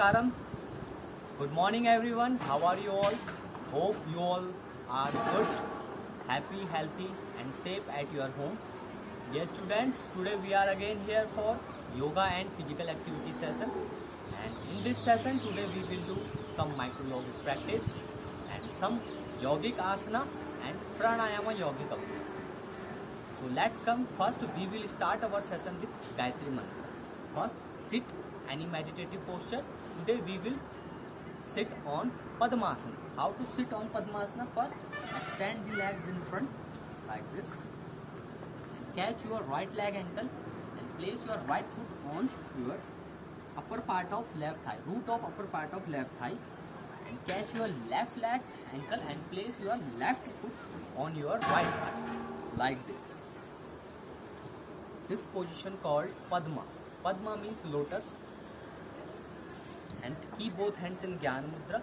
Namaskaram. Good morning, everyone. How are you all? Hope you all are good, happy, healthy, and safe at your home. Dear students, today we are again here for yoga and physical activity session. And in this session, today we will do some micro yogic practice and some yogic asana and pranayama yogic approach. So let's come. First, we will start our session with Gayatri Mantra. First, sit any meditative posture. Today we will sit on Padmasana. How to sit on Padmasana? First, extend the legs in front like this. Catch your right leg ankle and place your right foot on your upper part of left thigh, root of upper part of left thigh, and catch your left leg ankle and place your left foot on your right thigh like this. This position called Padma. Padma means lotus. And keep both hands in Jnana Mudra.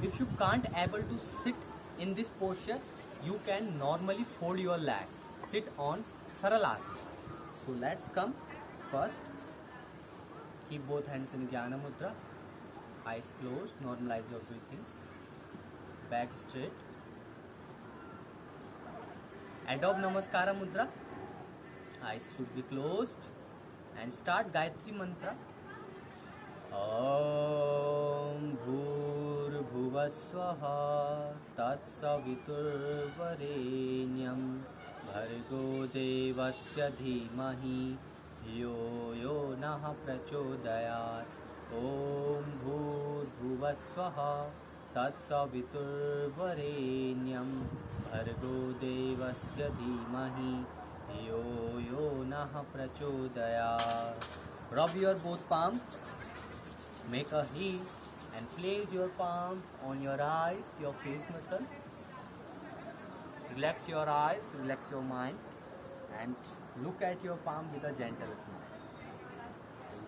If you can't able to sit in this posture, you can normally fold your legs. Sit on Saralasana. So let's come. First, keep both hands in Jnana Mudra. Eyes closed. Normalize your breathings. Back straight. Adopt Namaskara Mudra. Eyes should be closed. And start Gayatri Mantra. Om Bhurbhuvaswaha Tatsaviturvarenyam Bhargo Devasya Dhimahi Yo Yo Naha Prachodayat. Om Bhurbhuvaswaha Tatsaviturvarenyam Bhargo Devasya Dhimahi Yo Yo Naha Prachodayat. Rub your both palms. Make a heel and place your palms on your eyes, your face muscle. Relax your eyes, relax your mind, and look at your palm with a gentle smile.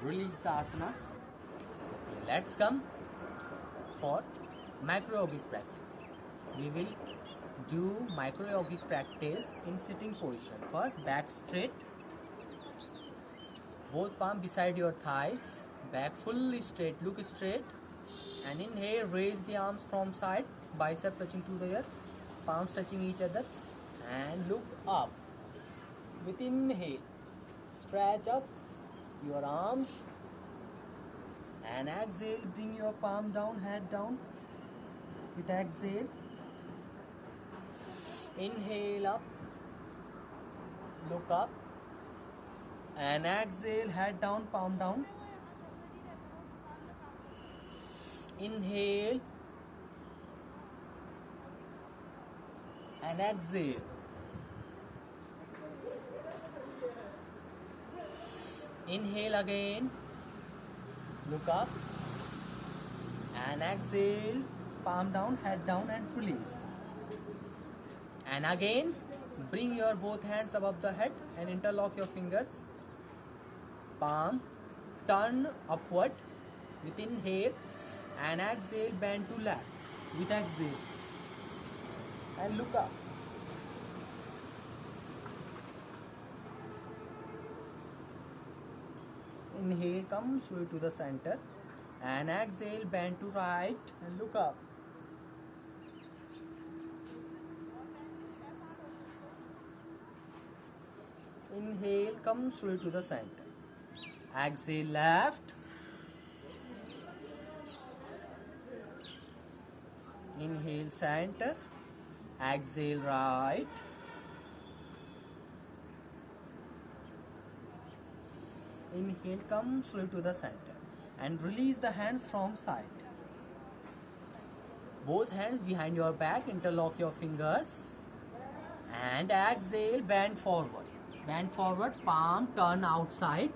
Release the asana. Okay, let's come for micro yogic practice. We will do micro yogic practice in sitting position. First, back straight. Both palms beside your thighs. Back fully straight, look straight, and inhale, raise the arms from side, bicep touching to the ear, palms touching each other, and look up. With inhale, stretch up your arms, and exhale, bring your palm down, head down. With exhale, inhale up, look up, and exhale, head down, palm down. Inhale and exhale. Inhale again, look up, and exhale, palm down, head down, and release. And again, bring your both hands above the head and interlock your fingers. Palm turn upward with inhale. And exhale, bend to left with exhale. And look up. Inhale, come slowly to the center. And exhale, bend to right and look up. Inhale, come slowly to the center. Exhale, left. Inhale, center. Exhale, right. Inhale, come slowly to the center. And release the hands from side. Both hands behind your back, interlock your fingers. And exhale, bend forward. Bend forward, palm turn outside.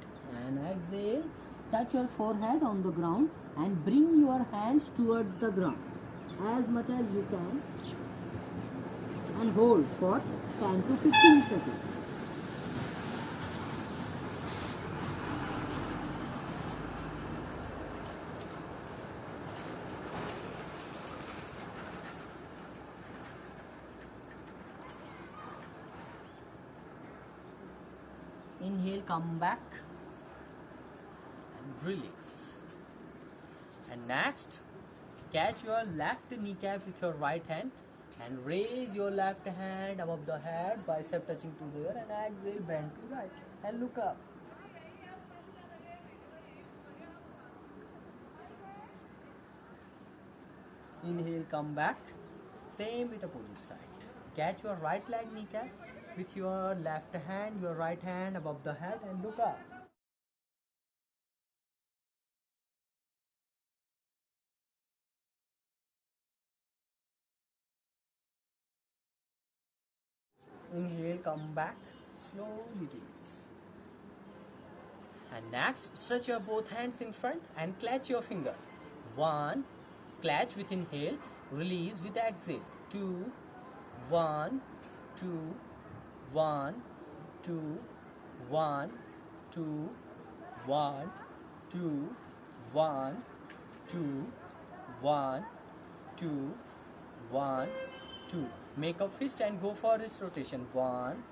And exhale, touch your forehead on the ground. And bring your hands towards the ground as much as you can, and hold for 10 to 15 seconds. Inhale, come back and release. And next, catch your left kneecap with your right hand and raise your left hand above the head, bicep touching to the air, and exhale, bend to right and look up. Inhale, come back. Same with opposite side. Catch your right leg kneecap with your left hand, your right hand above the head, and look up. Inhale, come back. Slowly release. And next, stretch your both hands in front and clutch your fingers. 1, clutch with inhale, release with exhale. 2, 1, 2, 1, 2, 1, 2, 1, 2, 1, 2, 1, 2, 1, 2. Make a fist and go for this rotation. 1,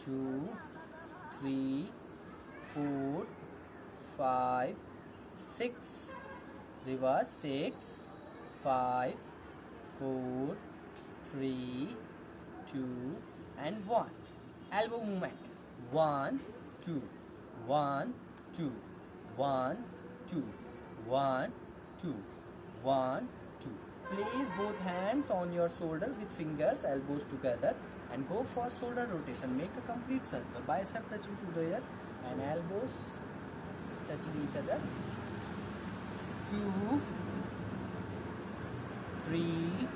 2, 3, 4, 5, 6. Reverse. 6, 5, 4, 3, 2, and 1. Elbow movement. 1, 2, 1, 2, 1, 2, 1, 2, 1, 2. Place both hands on your shoulder with fingers, elbows together, and go for shoulder rotation. Make a complete circle. Bicep touching to the air and elbows touching each other. 2, 3,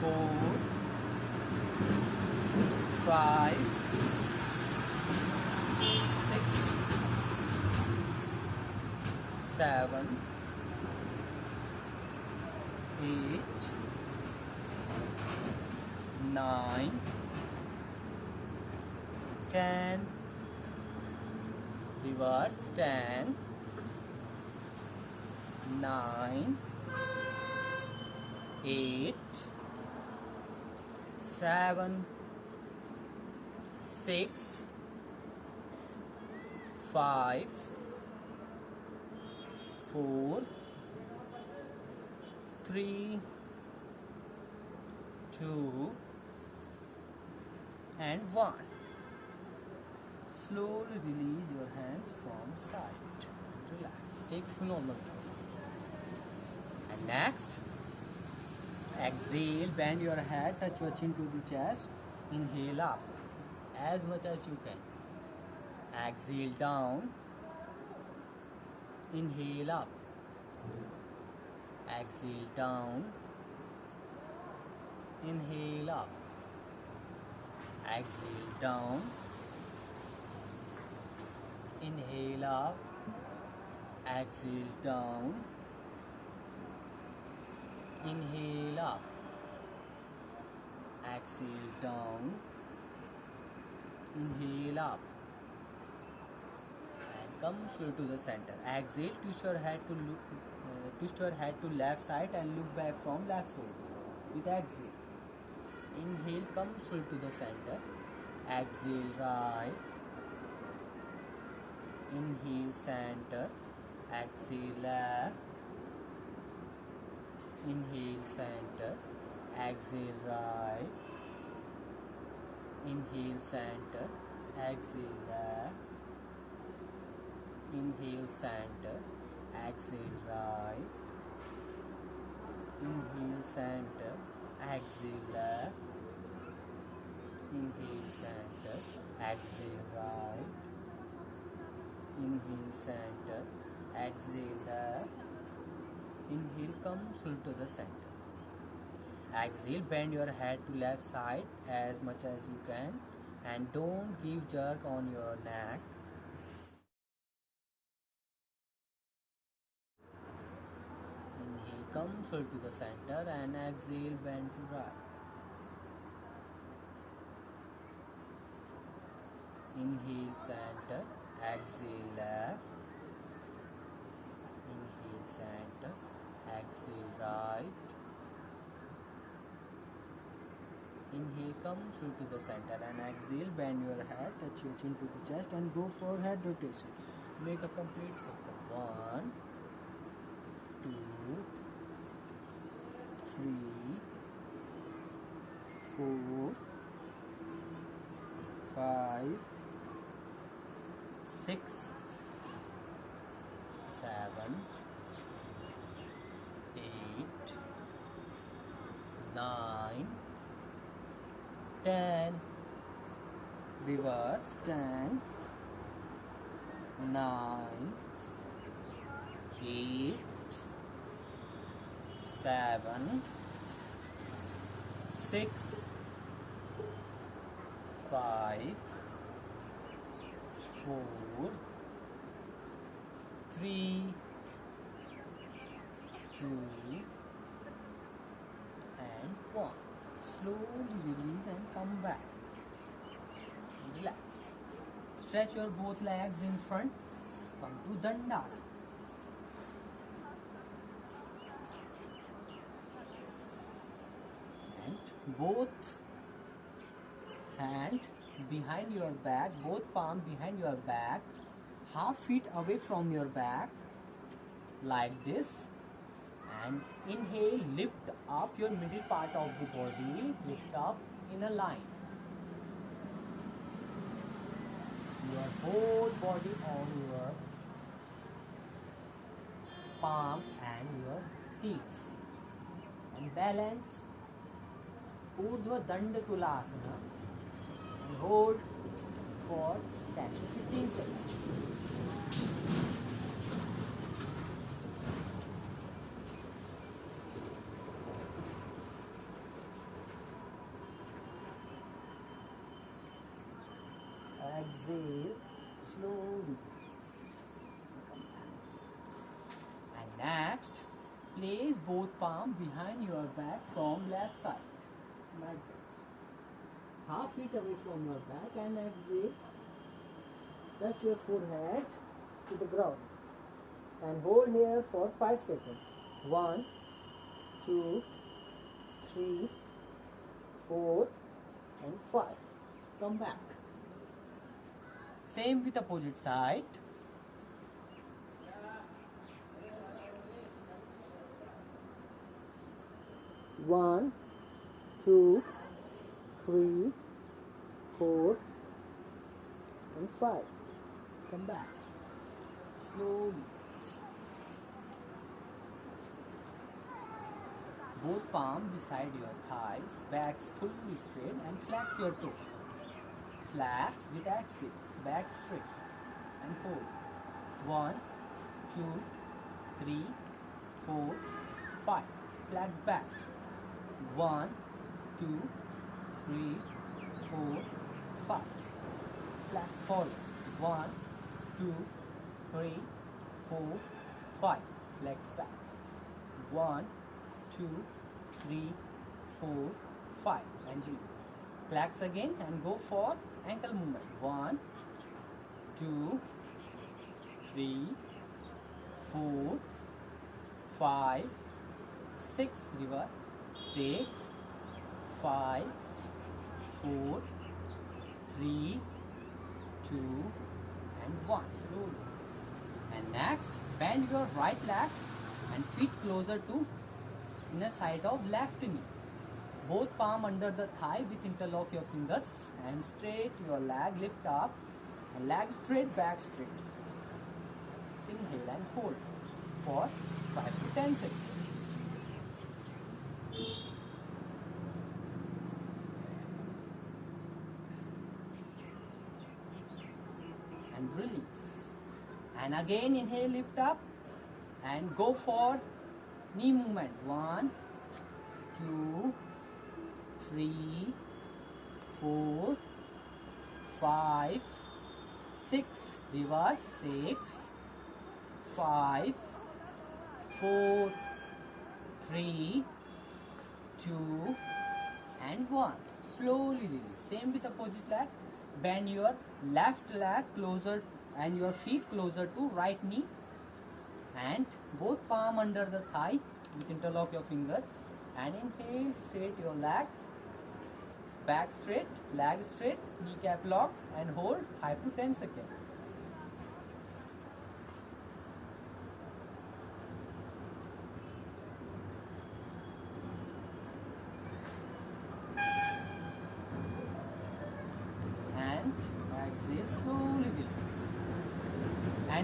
4, 5, 6, 7, 8, 9, 10. Reverse. 10, 9, 8, 7, 6, 5, 4, 3, 2, and 1. Slowly release your hands from side. Relax. Take normal breaths. And next, exhale, bend your head, touch your chin to the chest. Inhale up as much as you can. Exhale down. Inhale up. Exhale down. Inhale up. Exhale down. Inhale up. Exhale down. Inhale up. Exhale down. Inhale up. And come slow to the center. Exhale, twist your head to left side and look back from left shoulder. With exhale. Inhale, come slow to the center. Exhale right. Inhale center. Exhale left. Inhale center. Exhale right. Inhale center. Exhale left. Inhale center. Exhale right. Inhale center. Exhale left. Inhale center. Exhale right. Inhale center. Exhale left. Inhale, come slow to the center. Exhale, bend your head to left side as much as you can and don't give jerk on your neck. Inhale, come slow to the center and exhale, bend to right. Inhale center, exhale left. Inhale center, exhale right. Inhale, come slow to the center and exhale, bend your head, touch your chin to the chest and go for head rotation. Make a complete circle. 1, 4, 5, 6, 7, 8, 9, 10. Reverse. 10, 9, 8, 7, 6, 5, 4, 3, 2, and 1. Slowly release and come back. Relax. Stretch your both legs in front. Come to Dandasana. And both hand behind your back, both palm behind your back, half feet away from your back, like this. And inhale, lift up your middle part of the body, lift up in a line. Your whole body on your palms and your feet. And balance. Urdhva Danda Tulasana. And hold for 10 to 15 seconds. Exhale slowly. And next, place both palms behind your back from left side, like this. Half feet away from your back, and exhale. Touch your forehead to the ground and hold here for 5 seconds. 1, 2, 3, 4, and 5. Come back. Same with opposite side. One, 2, 3, 4, and 5. Come back. Slowly. Both palms beside your thighs, backs fully straight, and flex your toes. Flex with exhale, back straight, and hold. 1, 2, 3, 4, 5. Flex back. 1, 2, 3, 4, 5. Flex forward. 1, 2, 3, 4, 5. Flex back. 1, 2, 3, 4, 5. And release. Flex again and go for ankle movement. 1, 2, 3, 4, 5, 6. Reverse. 6, 5, 4, 3, 2, and 1. Slowly. And next, bend your right leg and feet closer to inner side of left knee. Both palm under the thigh with interlock your fingers and straight your leg, lift up and leg straight, back straight. Inhale and hold for 5 to 10 seconds. And release. And again inhale, lift up and go for knee movement. 1, 2, 3, 4, 5, 6. Reverse. 6, 5, 4, 3, 2, and 1. Slowly release. Same with opposite leg. Bend your left leg closer and your feet closer to right knee, and both palm under the thigh with interlock your finger, and inhale, straight your leg, back straight, leg straight, kneecap lock, and hold 5 to 10 seconds.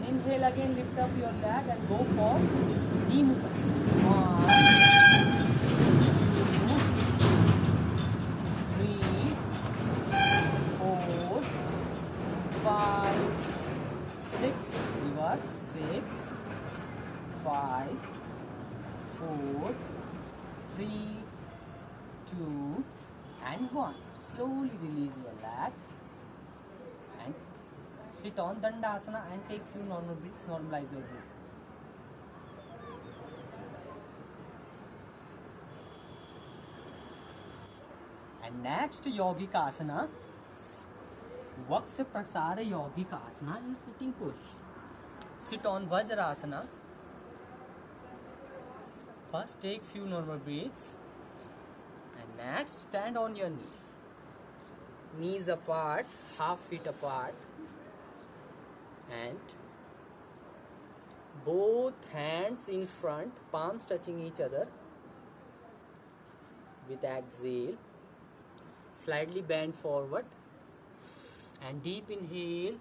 inhale again, lift up your leg and go for knee movement. 1, 2, 3, 4, 5, 6. Reverse. 6, 5, 4, 3, 2, and 1. Slowly release your leg and sit on Dandasana and take few normal breaths. Normalize your breathing. And next Yogic Asana, Vaksa Prasara Yogic Asana in sitting position. Sit on Vajrasana. First take few normal breaths and next stand on your knees. Knees apart, half feet apart, and both hands in front, palms touching each other. With exhale, slightly bend forward and deep inhale.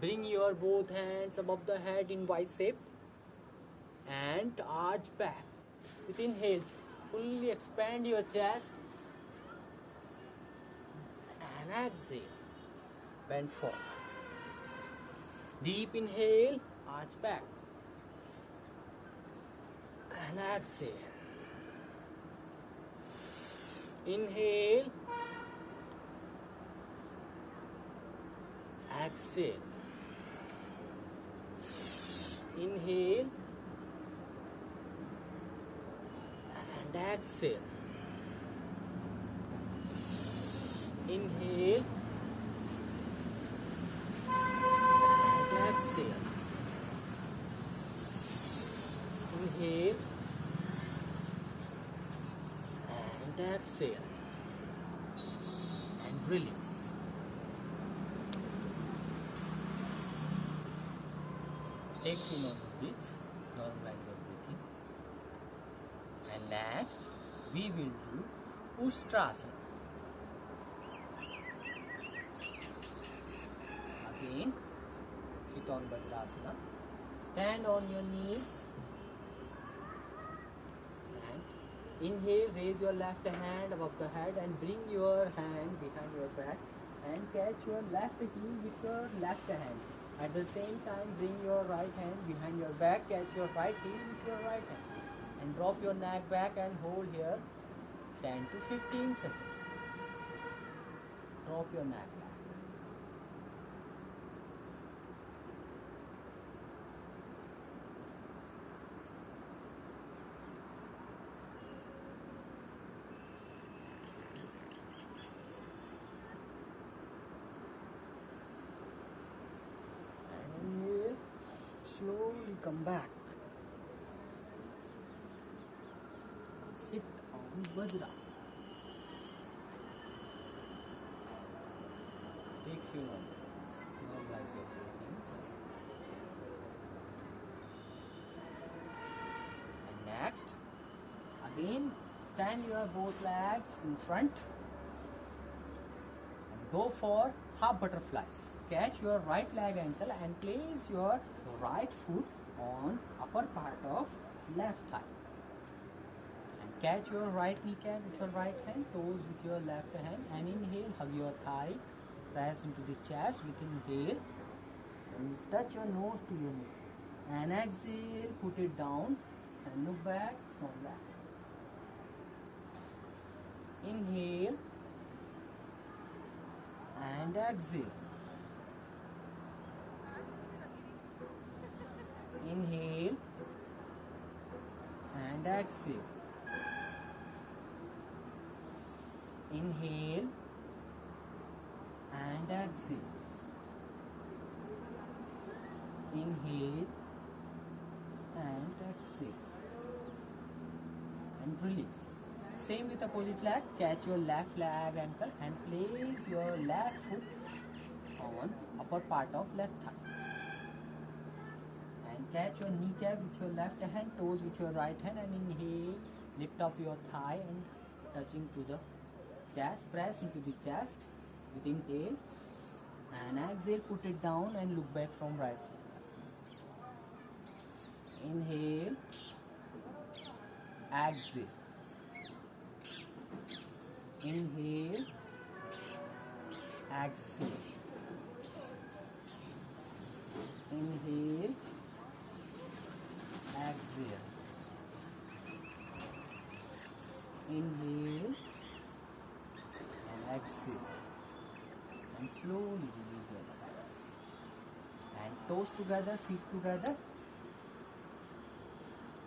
Bring your both hands above the head in Y shape and arch back. With inhale, fully expand your chest and exhale, bend forward. Deep inhale, arch back and exhale. Inhale, exhale. Inhale and exhale. Inhale and exhale. Inhale and exhale. And release. Take few normal breaths, normalize your breathing. And next, we will do Ustrasana. Again, sit on Vajrasana. Stand on your knees. And inhale, raise your left hand above the head and bring your hand behind your back and catch your left heel with your left hand. At the same time, bring your right hand behind your back, catch your right heel with your right hand and drop your neck back and hold here 10 to 15 seconds. Drop your neck back. Slowly come back. Sit on Vajrasana. Take few moments. Normalize your breathings. And next, again, stand your both legs in front and go for half butterfly. Catch your right leg ankle and place your right foot on upper part of left thigh. And catch your right kneecap with your right hand, toes with your left hand, and inhale, hug your thigh, press into the chest with inhale, and touch your nose to your knee. And exhale, put it down and look back from that. Inhale and exhale. Inhale and exhale. Inhale and exhale. Inhale and exhale. And release. Same with opposite leg. Catch your left leg ankle and place your left foot on upper part of left thigh. And catch your kneecap with your left hand, toes with your right hand, and inhale, lift up your thigh and touching to the chest, press into the chest with inhale, and exhale, put it down and look back from right side. Inhale, exhale. Inhale, exhale. Inhale, exhale. Inhale and exhale. And slowly release your breath. And toes together, feet together.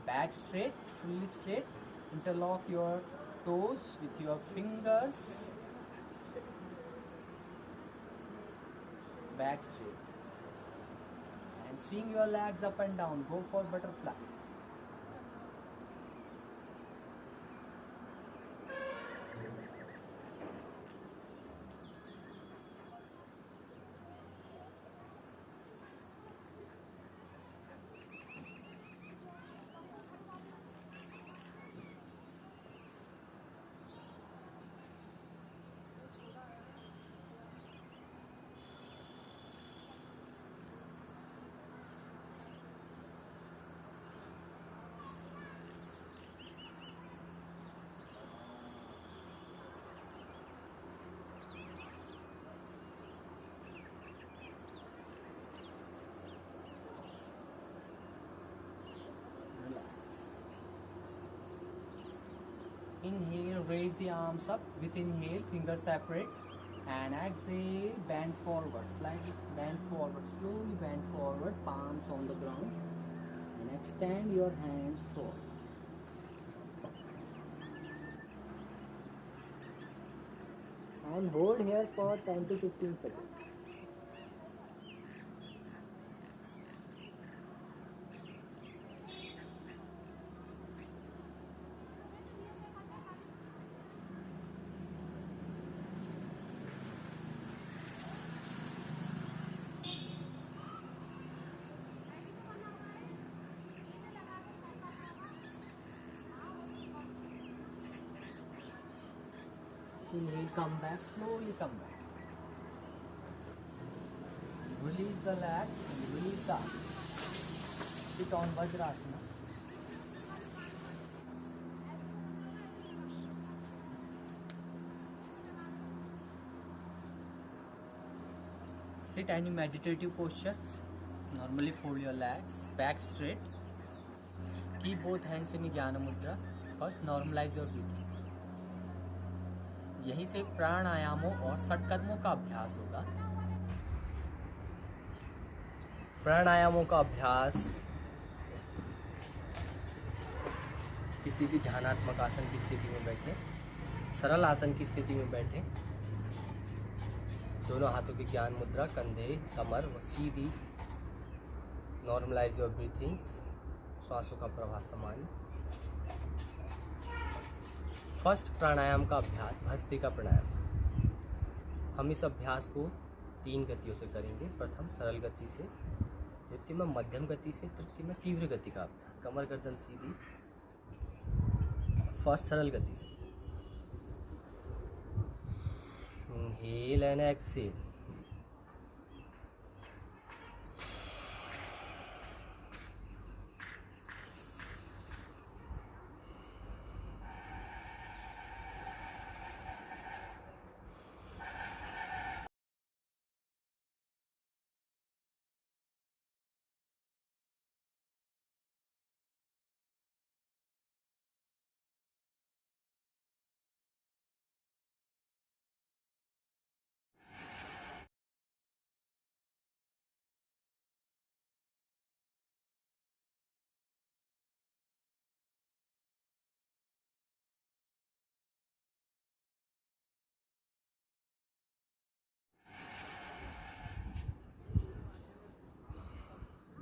Back straight, fully straight. Interlock your toes with your fingers. Back straight. And swing your legs up and down. Go for butterfly. Inhale, raise the arms up. With inhale, fingers separate. And exhale, bend forward. Slightly bend forward. Slowly bend forward. Palms on the ground. And extend your hands forward. And hold here for 10 to 15 seconds. Inhale, come back, slowly come back. Release the leg, release the arm. Sit on Vajrasana. Sit any meditative posture. Normally fold your legs, back straight. Keep both hands in Jnana Mudra. First, normalize your breathing. यहीं से प्राणायामों और षटकर्मों का अभ्यास होगा। प्राणायामों का अभ्यास किसी भी ध्यानात्मक आसन की स्थिति में बैठे, सरल आसन की स्थिति में बैठे, दोनों हाथों की ज्ञान मुद्रा, कंधे, कमर व सीधी। नॉर्मलाइज योर ब्रीथिंग्स, श्वासों का प्रवाह समान। फर्स्ट प्राणायाम का अभ्यास भस्त्रिका प्राणायाम। हम इस अभ्यास को 3 गतियों से करेंगे। प्रथम सरल गति से, द्वितीय में मध्यम गति से, तृतीय में तीव्र गति का अभ्यास। कमर गर्दन सीधी। फर्स्ट सरल गति से। Inhale and exhale.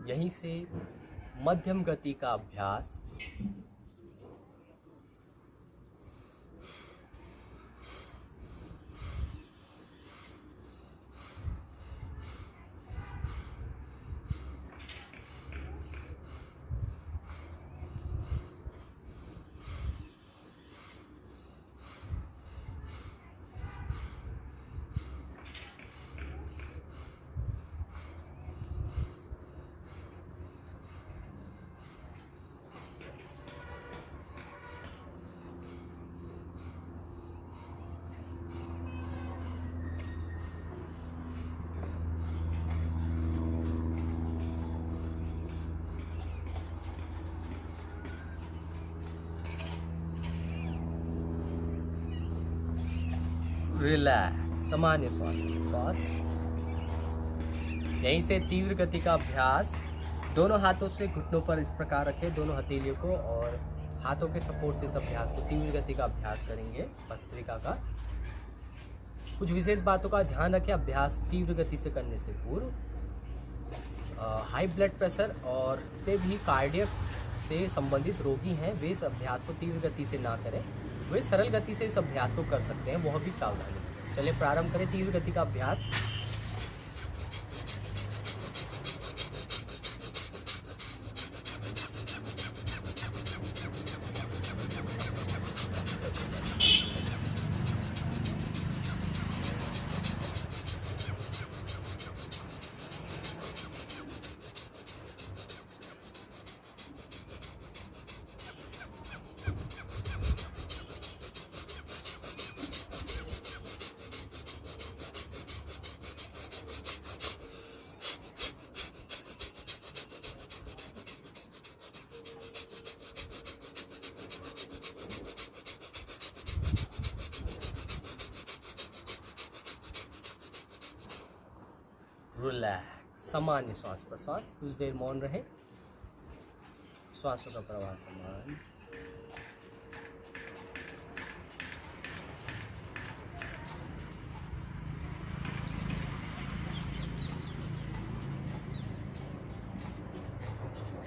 यहीं से मध्यम गति का अभ्यास रिलैक्स, सामान्य श्वास। यहीं से तीव्र गति का अभ्यास। दोनों हाथों से घुटनों पर इस प्रकार रखें, दोनों हथेलियों को, और हाथों के सपोर्ट से इस अभ्यास को, तीव्र गति का अभ्यास करेंगे भस्त्रिका का। कुछ विशेष बातों का ध्यान रखें अभ्यास तीव्र गति से करने से पूर्व। हाई ब्लड प्रेशर और पे भी कार्डियक से संबंधित रोगी हैं, वे इस अभ्यास को तीव्र गति से ना करें, वे सरल गति से इस अभ्यास को कर सकते हैं, वह भी सावधानी। चलिए प्रारंभ करें तीव्र गति का अभ्यास। रिलैक्स, सामान्य श्वास प्रश्वास। कुछ देर मौन रहे, श्वासों का प्रवाह समान।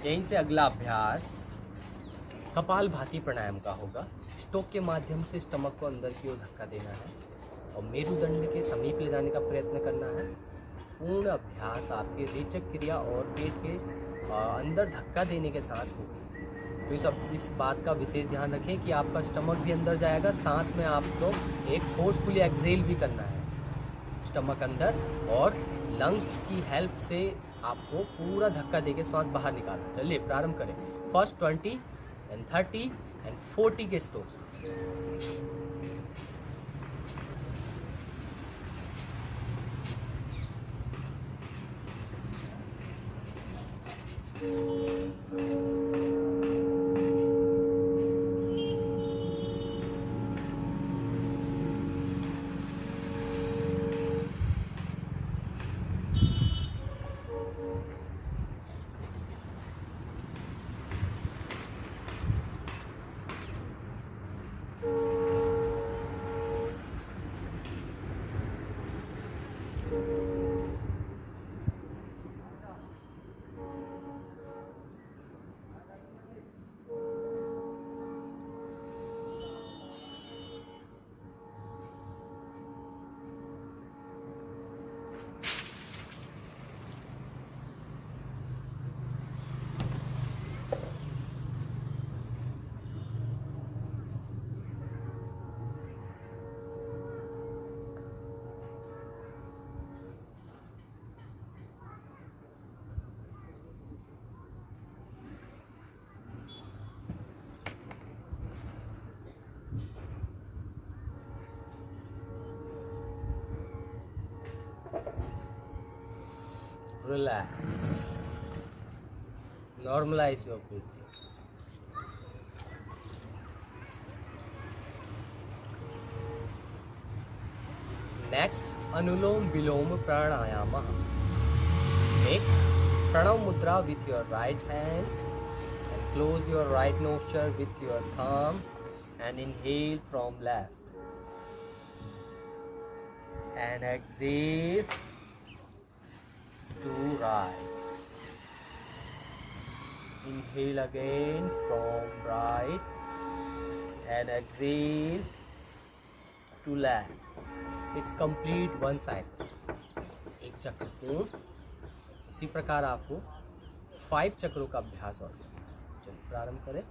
यहीं से अगला अभ्यास कपाल भाती प्राणायाम का होगा। स्टोक के माध्यम से स्टमक को अंदर की ओर धक्का देना है और मेरुदंड के समीप ले जाने का प्रयत्न करना है। पूर्ण अभ्यास आपके रेचक क्रिया और पेट के अंदर धक्का देने के साथ होगी। तो इस बात का विशेष ध्यान रखें कि आपका स्टमक भी अंदर जाएगा, साथ में आपको एक फोर्सफुली एक्सेल भी करना है स्टमक अंदर, और लंग की हेल्प से आपको पूरा धक्का देके श्वास बाहर निकालना। चलिए प्रारंभ करें। फर्स्ट 20 एंड 30 एंड 40 के strokes. Relax. Normalize your breathing. Next, Anulom Vilom Pranayama. Make Pranav Mudra with your right hand and close your right nostril with your thumb and inhale from left. And exhale to right. Inhale again from right and exhale to left. It's complete one cycle. एक चक्र पूर्ण। इसी प्रकार आपको 5 चक्रों का अभ्यास और चलिए प्रारंभ करें।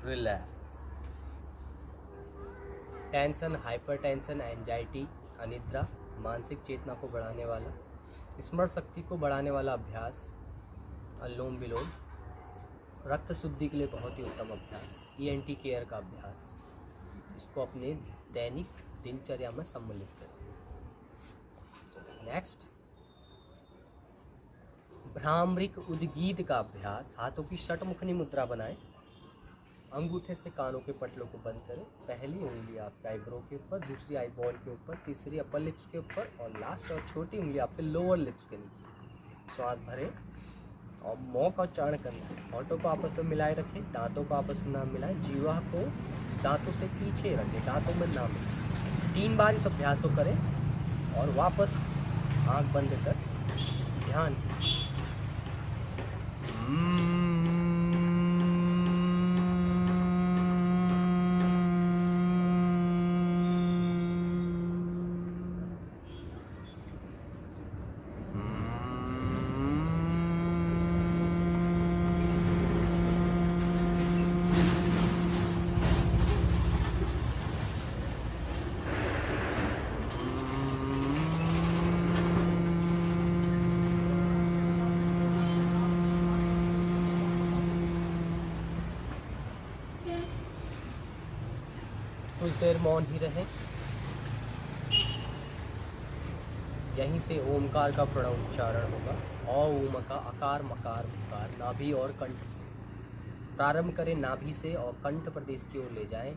रिलैक्स। टेंशन, हाइपरटेंशन, एंजाइटी, अनिद्रा, मानसिक चेतना को बढ़ाने वाला, स्मरण शक्ति को बढ़ाने वाला अभ्यास अनुलोम विलोम, रक्त शुद्धि के लिए बहुत ही उत्तम अभ्यास ENT केयर का अभ्यास। इसको अपने दैनिक दिनचर्या में सम्मिलित करें। नेक्स्ट, भ्रामरिक उद्गीत का अभ्यास। हाथों की षटमुखनी मुद्रा बनाएं, अंगूठे से कानों के पटलों को बंद करें। पहली उंगली आपके आईब्रो के ऊपर, दूसरी आईबॉल के ऊपर, तीसरी अपर लिप्स के ऊपर और लास्ट और छोटी उंगली आपके लोअर लिप्स के नीचे। श्वास भरें और मौ का उच्चारण करें। होठों को आपस में मिलाए रखें, दांतों को आपस में ना मिलाएं, जीवा को दांतों से पीछे रखें, दांतों में ना मिलाएं। 3 बार इस अभ्यास को करें और वापस आंख बंद कर ध्यान। कुछ देर मौन ही रहे। यहीं से ओमकार का प्रणव उच्चारण होगा। औ ऊम का अकार मकार मकार, नाभि और कंठ से प्रारंभ करें, नाभि से और कंठ प्रदेश की ओर ले जाएं।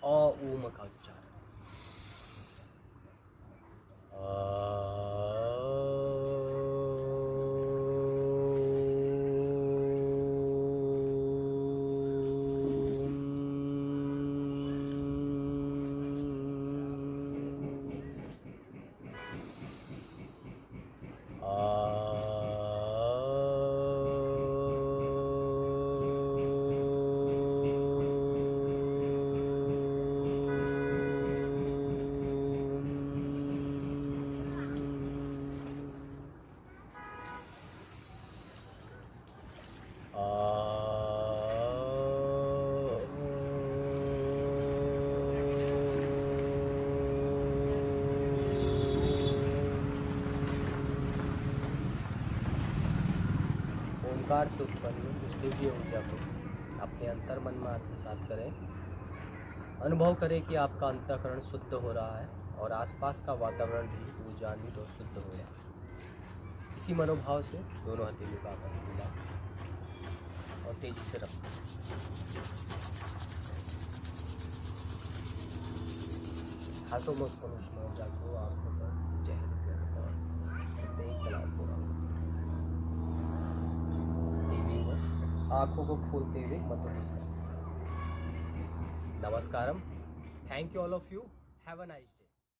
औ ऊम का उच्चारण। ओंकार से उत्पन्न उस दिव्य ऊर्जा को अपने अंतर मन में आत्मसात करें। अनुभव करें कि आपका अंतःकरण शुद्ध हो रहा है और आसपास का वातावरण भी ऊर्जान्वित और शुद्ध हो रहा है। इसी मनोभाव से दोनों हथेलियों को आपस में मिला और तेजी से रखो। हाथों में उत्पन्न उष्मा ऊर्जा को आंखों पर चेहरे पर और तेज तलाव को आंखों को खोलते हुए मधुर मुस्कान। नमस्कारम। Thank you all of you. Have a nice day.